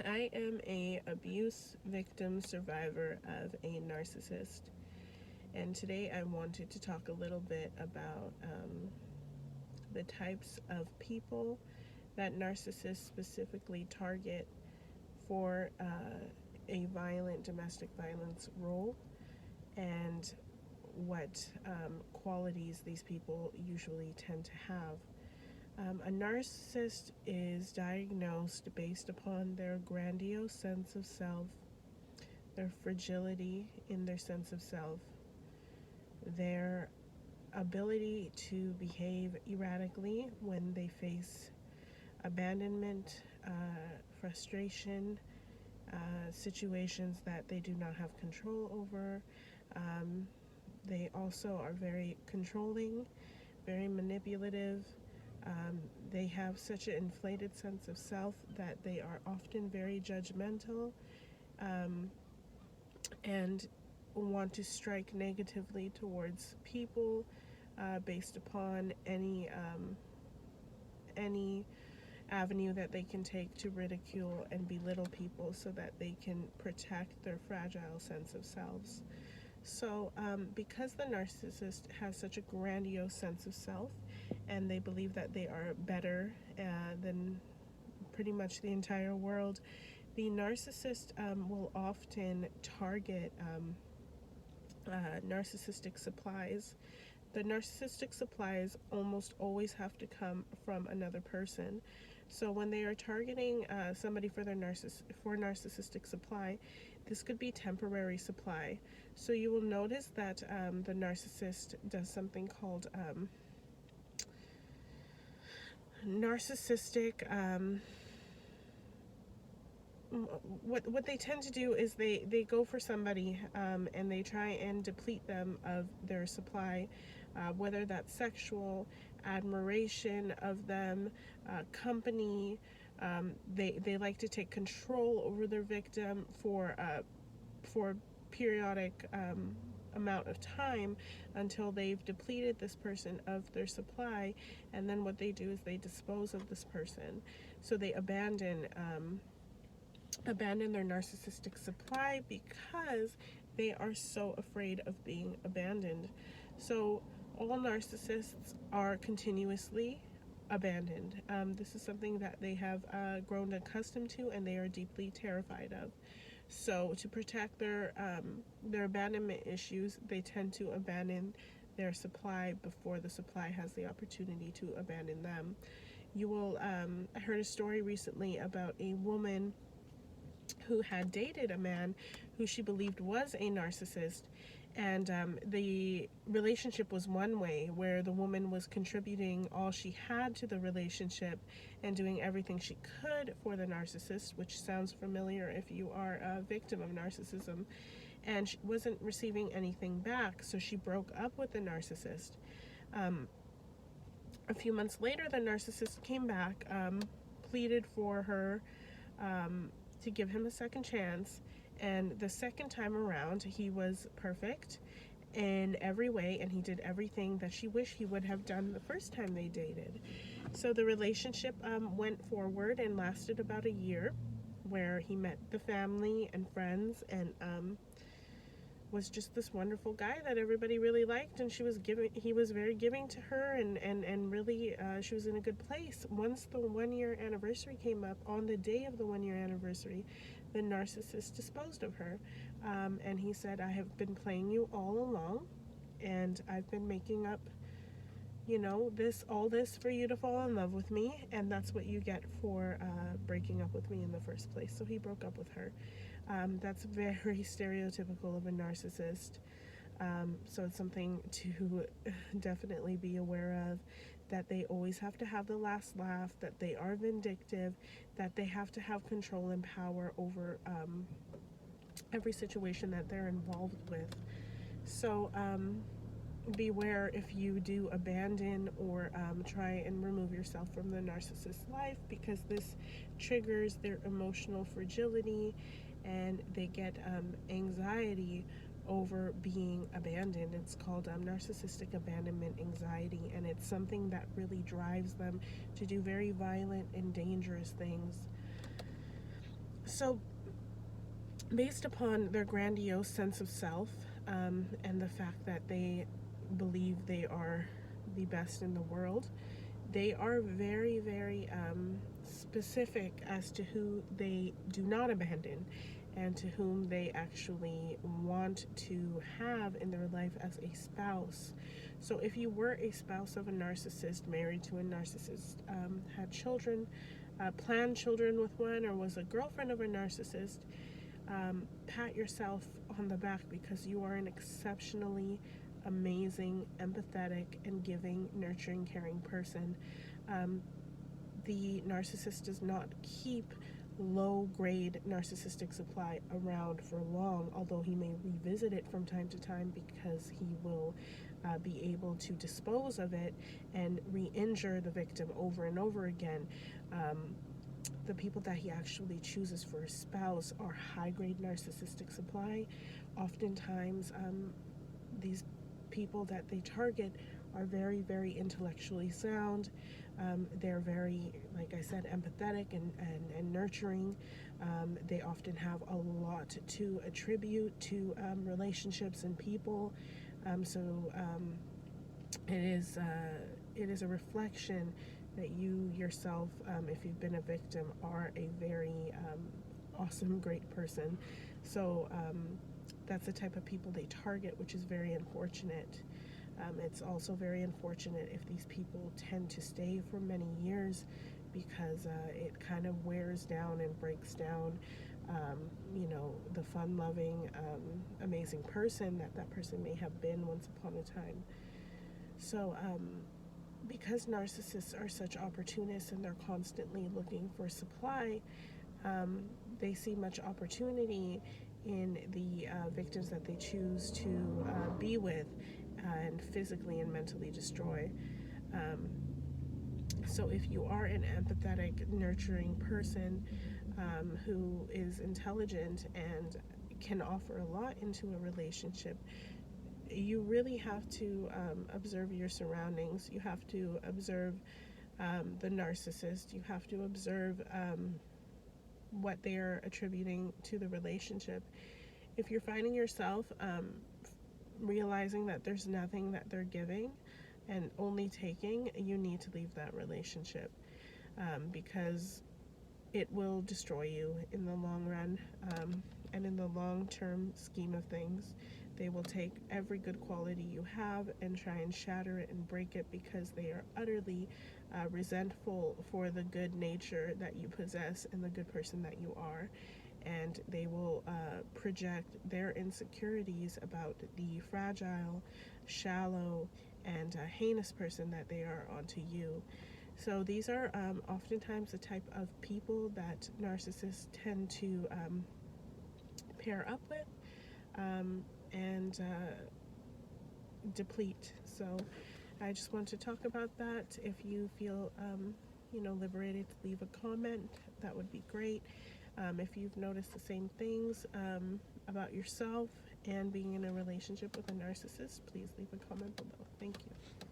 I am a abuse victim survivor of a narcissist, and today I wanted to talk a little bit about the types of people that narcissists specifically target for a violent domestic violence role, and what qualities these people usually tend to have. A narcissist is diagnosed based upon their grandiose sense of self, their fragility in their sense of self, their ability to behave erratically when they face abandonment, frustration, situations that they do not have control over. They also are very controlling, very manipulative. They have such an inflated sense of self that they are often very judgmental, and want to strike negatively towards people based upon any avenue that they can take to ridicule and belittle people so that they can protect their fragile sense of selves. So, because the narcissist has such a grandiose sense of self and they believe that they are better than pretty much the entire world, the narcissist will often target narcissistic supplies. The narcissistic supplies almost always have to come from another person. So when they are targeting somebody for narcissistic supply, this could be temporary supply. So you will notice that the narcissist does something called narcissistic. What they tend to do is they go for somebody and they try and deplete them of their supply, whether that's sexual, admiration of them, company. They like to take control over their victim for periodic amount of time until they've depleted this person of their supply, and then what they do is they dispose of this person. So they abandon their narcissistic supply because they are so afraid of being abandoned. So all narcissists are continuously abandoned. This is something that they have grown accustomed to and they are deeply terrified of. So to protect their abandonment issues, they tend to abandon their supply before the supply has the opportunity to abandon them. I heard a story recently about a woman who had dated a man who she believed was a narcissist, and the relationship was one way where the woman was contributing all she had to the relationship and doing everything she could for the narcissist, which sounds familiar if you are a victim of narcissism, and she wasn't receiving anything back, so she broke up with the narcissist. A few months later, the narcissist came back, pleaded for her to give him a second chance, and the second time around he was perfect in every way and he did everything that she wished he would have done the first time they dated. So the relationship went forward and lasted about a year, where he met the family and friends and was just this wonderful guy that everybody really liked, and he was very giving to her, and really she was in a good place. Once the 1 year anniversary came up, on the day of the 1 year anniversary, the narcissist disposed of her, and he said, I have been playing you all along, and I've been making up all this for you to fall in love with me, and that's what you get for breaking up with me in the first place. So he broke up with her. That's very stereotypical of a narcissist. So it's something to definitely be aware of, that they always have to have the last laugh, that they are vindictive, that they have to have control and power over every situation that they're involved with. So beware if you do abandon or try and remove yourself from the narcissist's life, because this triggers their emotional fragility and they get anxiety over being abandoned. It's called narcissistic abandonment anxiety, and it's something that really drives them to do very violent and dangerous things. So, based upon their grandiose sense of self, and the fact that they believe they are the best in the world, they are very, very specific as to who they do not abandon and to whom they actually want to have in their life as a spouse. So, if you were a spouse of a narcissist, married to a narcissist, had children, planned children with one, or was a girlfriend of a narcissist, pat yourself on the back, because you are an exceptionally amazing, empathetic, and giving, nurturing, caring person. Um, the narcissist does not keep low grade narcissistic supply around for long, although he may revisit it from time to time because he will be able to dispose of it and re injure the victim over and over again. The people that he actually chooses for a spouse are high grade narcissistic supply. Oftentimes, these people that they target are very, very intellectually sound. They're very, like I said, empathetic and nurturing. They often have a lot to attribute to relationships and people. So it is a reflection that you yourself, if you've been a victim, are a very awesome, great person. So that's the type of people they target, which is very unfortunate. It's also very unfortunate if these people tend to stay for many years, because it kind of wears down and breaks down, the fun-loving, amazing person that that person may have been once upon a time. So, because narcissists are such opportunists and they're constantly looking for supply, they see much opportunity in the victims that they choose to be with and physically and mentally destroy. Um, so, if you are an empathetic, nurturing person who is intelligent and can offer a lot into a relationship, you really have to observe your surroundings. You have to observe the narcissist. You have to observe what they're attributing to the relationship. If you're finding yourself realizing that there's nothing that they're giving and only taking, you need to leave that relationship, because it will destroy you in the long run, and in the long-term scheme of things. They will take every good quality you have and try and shatter it and break it, because they are utterly resentful for the good nature that you possess and the good person that you are. And they will project their insecurities about the fragile, shallow, and heinous person that they are onto you. So these are oftentimes the type of people that narcissists tend to pair up with and deplete. So I just want to talk about that. If you feel liberated to leave a comment, that would be great. If you've noticed the same things about yourself and being in a relationship with a narcissist, please leave a comment below. Thank you.